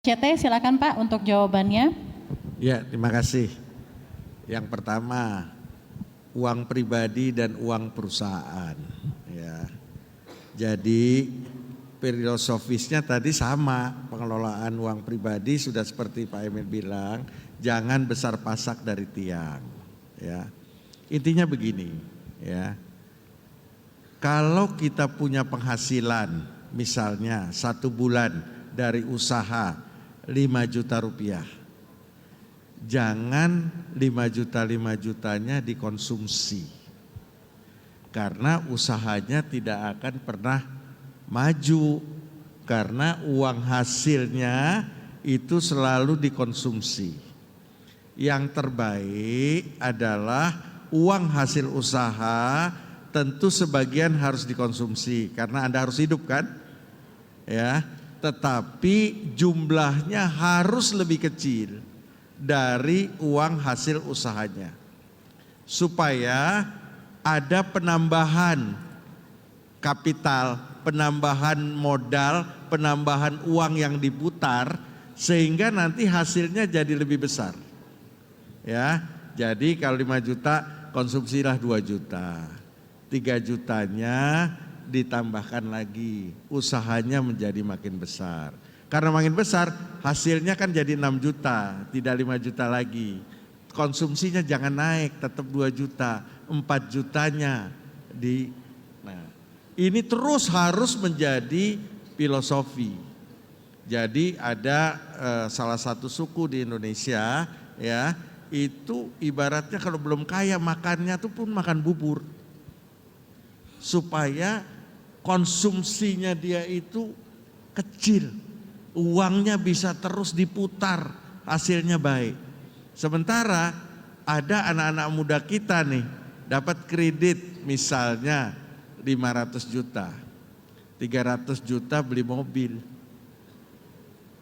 CT silakan Pak untuk jawabannya. Ya, terima kasih. Yang pertama, uang pribadi dan uang perusahaan. Ya, jadi filosofisnya tadi sama, pengelolaan uang pribadi sudah seperti Pak Emil bilang, jangan besar pasak dari tiang. Ya, intinya begini, ya. Kalau kita punya penghasilan, misalnya 1 bulan dari usaha 5 juta rupiah, jangan 5 jutanya dikonsumsi, karena usahanya tidak akan pernah maju, karena uang hasilnya itu selalu dikonsumsi. Yang terbaik adalah uang hasil usaha tentu sebagian harus dikonsumsi karena Anda harus hidup kan, ya. Tetapi jumlahnya harus lebih kecil dari uang hasil usahanya, supaya ada penambahan kapital, penambahan modal, penambahan uang yang diputar, sehingga nanti hasilnya jadi lebih besar. Ya, jadi kalau 5 juta konsumsilah 2 juta, 3 jutanya ditambahkan lagi, usahanya menjadi makin besar. Karena makin besar hasilnya kan jadi 6 juta, tidak 5 juta lagi. Konsumsinya jangan naik, tetap 2 juta, 4 jutanya di. Nah, ini terus harus menjadi filosofi. Jadi ada salah satu suku di Indonesia, ya, itu ibaratnya kalau belum kaya makannya tuh pun makan bubur, supaya konsumsinya dia itu kecil, uangnya bisa terus diputar, hasilnya baik. Sementara ada anak-anak muda kita nih dapat kredit misalnya 500 juta, 300 juta beli mobil,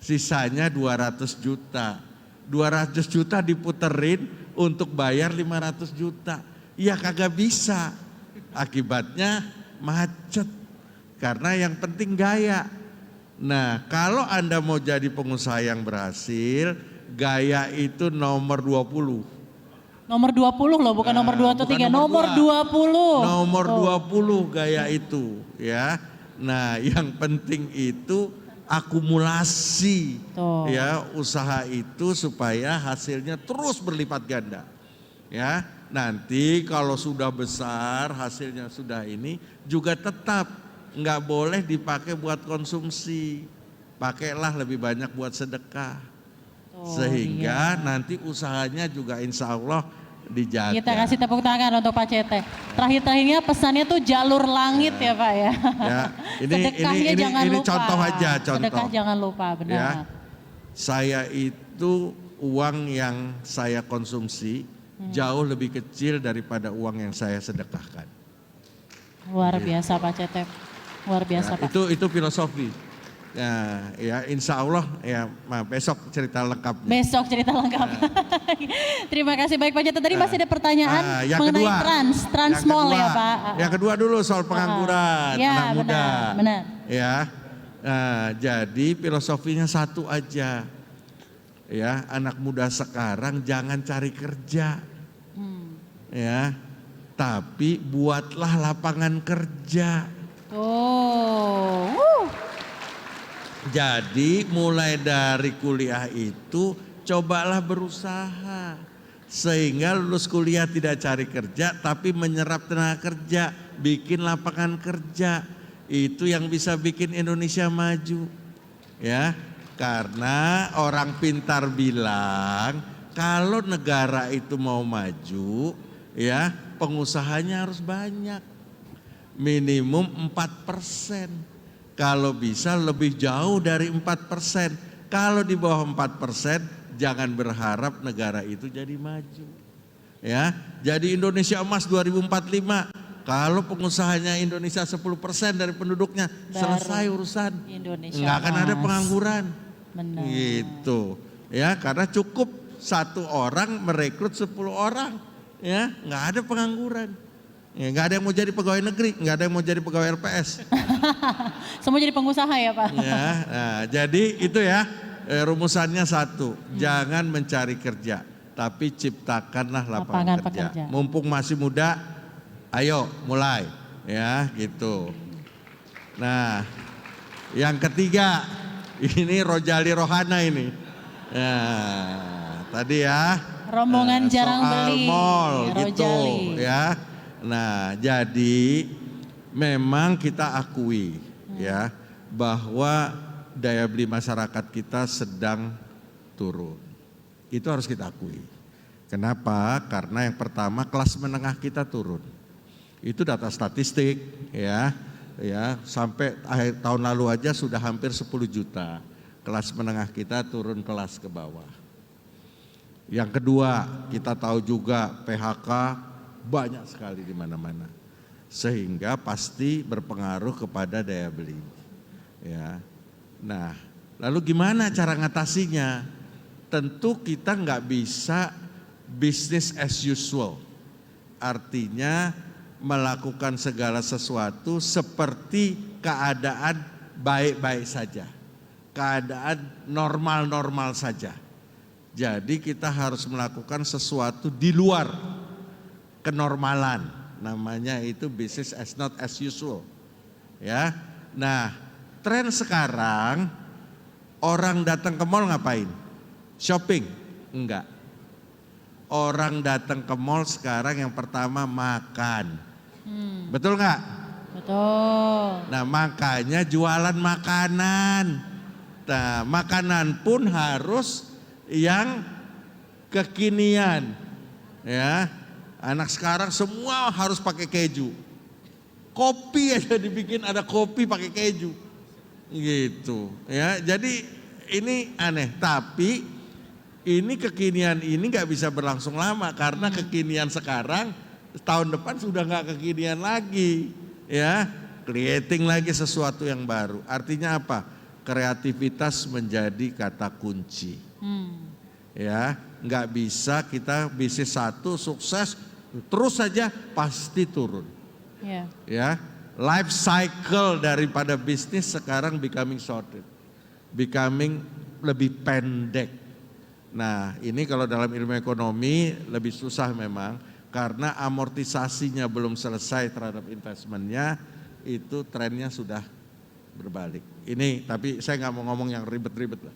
sisanya 200 juta. 200 juta diputerin untuk bayar 500 juta. Ya kagak bisa. Akibatnya macet. Karena yang penting gaya. Nah, kalau Anda mau jadi pengusaha yang berhasil, gaya itu nomor 20. Nomor 20 loh, bukan nomor 2 atau 3, nomor 20. Nomor 20 gaya itu, ya. Nah, yang penting itu akumulasi, ya, usaha itu supaya hasilnya terus berlipat ganda. Ya, nanti kalau sudah besar hasilnya sudah ini juga tetap nggak boleh dipakai buat konsumsi, pakailah lebih banyak buat sedekah, sehingga nanti usahanya juga insya Allah dijaga. Kita kasih tepuk tangan untuk Pak Cete. Terakhirnya pesannya tuh jalur langit ya Pak ya. Ya, ini lupa. Contoh aja, contoh. Sedekah jangan lupa, benar. Ya, saya itu uang yang saya konsumsi jauh lebih kecil daripada uang yang saya sedekahkan. Luar biasa Pak Cete, luar biasa Pak. Itu filosofi. Ya, insya Allah ya besok cerita lengkapnya. Besok cerita lengkap. Terima kasih baik Pak Cete. Tadi masih ada pertanyaan mengenai Transmall ya Pak. Yang kedua dulu soal pengangguran anak muda. Benar. Ya, jadi filosofinya satu aja. Ya, anak muda sekarang jangan cari kerja. Ya, tapi buatlah lapangan kerja. Jadi mulai dari kuliah itu cobalah berusaha, sehingga lulus kuliah tidak cari kerja tapi menyerap tenaga kerja, bikin lapangan kerja. Itu yang bisa bikin Indonesia maju. Ya, karena orang pintar bilang kalau negara itu mau maju, ya, pengusahanya harus banyak. Minimum 4%. Kalau bisa lebih jauh dari 4%. Kalau di bawah 4%, jangan berharap negara itu jadi maju. Ya, jadi Indonesia Emas 2045. Kalau pengusahanya Indonesia 10% dari penduduknya, selesai urusan. Nggak akan ada pengangguran. Benar. Gitu. Ya, karena cukup 1 orang merekrut 10 orang. Ya, nggak ada pengangguran. Ya, nggak ada yang mau jadi pegawai negeri, nggak ada yang mau jadi pegawai LPS. Semua jadi pengusaha ya Pak. Ya, nah, jadi itu ya. rumusannya satu, jangan mencari kerja, tapi ciptakanlah lapangan kerja. Mumpung masih muda, ayo mulai, ya gitu. Nah, yang ketiga, ini Rojali Rohana ini. Ya, tadi ya. Rombongan jarang beli. Mall gitu, ya. Nah, jadi memang kita akui, ya, bahwa daya beli masyarakat kita sedang turun. Itu harus kita akui. Kenapa? Karena yang pertama kelas menengah kita turun. Itu data statistik, ya sampai akhir tahun lalu aja sudah hampir 10 juta. Kelas menengah kita turun kelas ke bawah. Yang kedua, kita tahu juga PHK banyak sekali di mana-mana. Sehingga pasti berpengaruh kepada daya beli. Ya. Nah, lalu gimana cara ngatasinya? Tentu kita nggak bisa business as usual. Artinya melakukan segala sesuatu seperti keadaan baik-baik saja. Keadaan normal-normal saja. Jadi kita harus melakukan sesuatu di luar kenormalan. Namanya itu business as not as usual. Ya. Nah, tren sekarang orang datang ke mall ngapain? Shopping? Enggak. Orang datang ke mall sekarang yang pertama makan. Betul nggak? Betul. Nah, makanya jualan makanan. Nah, makanan pun harus yang kekinian. Ya. Anak sekarang semua harus pakai keju. Kopi aja dibikin ada kopi pakai keju. Gitu, ya. Jadi ini aneh, tapi ini kekinian ini nggak bisa berlangsung lama karena kekinian sekarang tahun depan sudah nggak kekinian lagi, ya. Creating lagi sesuatu yang baru. Artinya apa? Kreativitas menjadi kata kunci. Ya, nggak bisa kita bisnis satu sukses terus saja pasti turun. Ya, life cycle daripada bisnis sekarang becoming shorter, becoming lebih pendek. Nah, ini kalau dalam ilmu ekonomi lebih susah memang karena amortisasinya belum selesai terhadap investmentnya, itu trennya sudah berbalik. Ini tapi saya nggak mau ngomong yang ribet-ribet lah,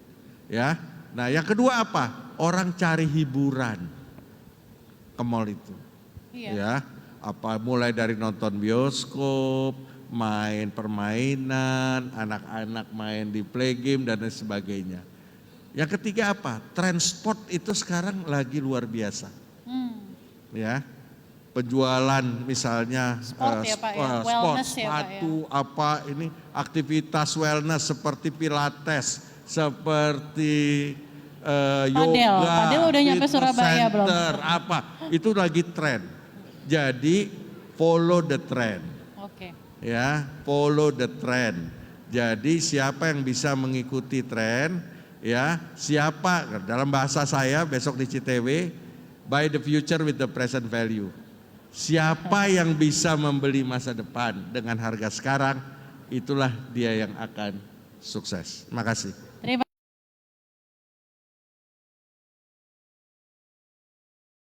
ya. Nah, yang kedua apa? Orang cari hiburan ke mall itu, ya. Apa mulai dari nonton bioskop, main permainan, anak-anak main di play game dan lain sebagainya. Yang ketiga apa? Transport itu sekarang lagi luar biasa. Ya. Penjualan misalnya sport, sepatu, apa ini aktivitas wellness seperti pilates, seperti yoga, Padel udah nyampe Surabaya belum? Apa? Itu lagi tren. Jadi follow the trend. Ya, follow the trend. Jadi siapa yang bisa mengikuti tren, ya, siapa dalam bahasa saya besok di CTW, buy the future with the present value. Siapa yang bisa membeli masa depan dengan harga sekarang, itulah dia yang akan sukses. Terima kasih.